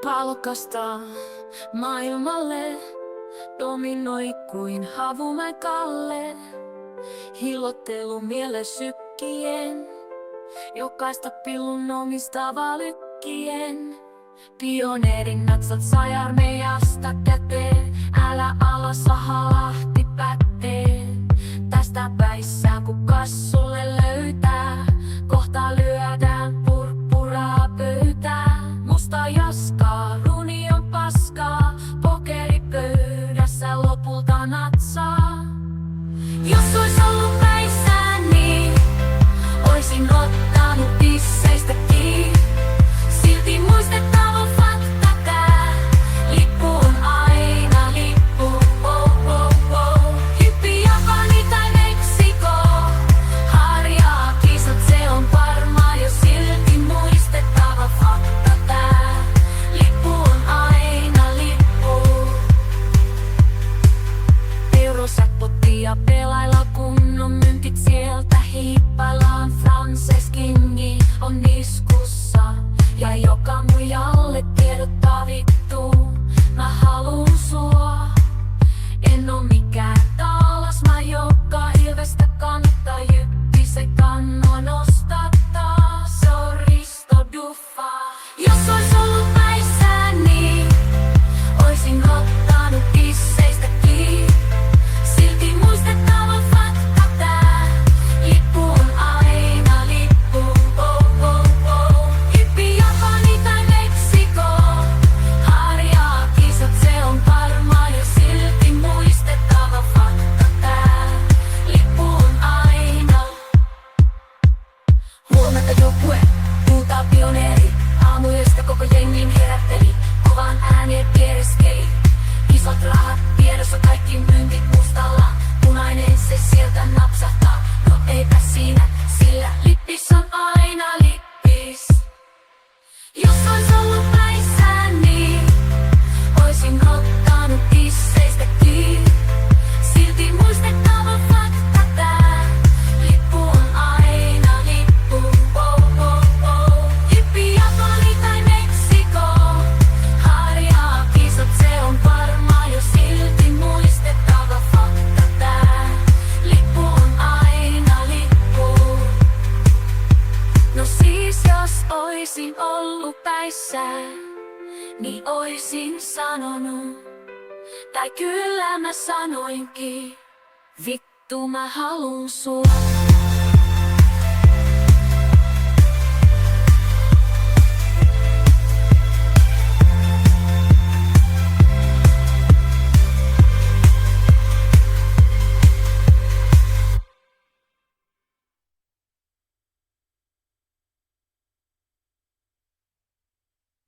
Palkasta maailmalle dominoi kuin Havumäen Kalle. Hillottelu miele sykkien, jokaista pillun omistava lykkien. Pioneerin natsat sai armeijasta käteen, älä alas sahalahti pätteen. Tästä päissään kun kassulle löytää, kohta lyödään purppuraa pöytää. Musta jaskaa, runi on paskaa, pokeripöydässä lopulta natsaa. Jos ois ollut päissään niin, oisin ottanut tisseistä kiinni. Silti muistettava fakta tää, lippu on aina lippu, oh, oh, oh. Hyppi Japani tai Meksiko, harjaa kisat, se on varma jo silti muistettava fakta tää, lippu on aina lippu. Eurosäpottia pelailla kunnon myyntit sieltä hiippaillaan. Frances Kingi on iskussa ja joka muijalle tiedottaa vittu. Mä haluun sua, en oo mikään taalasma, joka ilvestä kannattaa. Jyppi se kannoa nostattaa, se on Risto Duffaa. Jos ois ollut päissään niin, oisin ottanut tisseistä kiinni. Silti muistettava fakta tää, lippu on aina lippu, oh, oh, oh. Hyppi Japani tai Meksiko, harjaa kisat, se on varma jo silti muistettava fakta tää, lippu on aina. Huomenta joukkue, huutaa pioneeri, aamuyöstä koko jengin herätteli, kovan ääneen piereskeli. Isot rahat tiedossa, kaikki myyntit mustalla, punainen se sieltä napsahtaa. No eipä siinä, sillä lippis on aina lippis. Jos ois ollut päissään niin, oisin ottanut tisseistä kiinni. Silti muistettava fakta tää, lippu on aina lippu, oh, oh, oh. Hyppi Japani tai Meksiko, harjaa kisat, se on varma jo silti muistettava fakta tää, lippu on aina lippu. No siis jos oisin ollut päissään, niin oisin sanonut, tai kyllä mä sanoinkin, vittu mä haluun sua.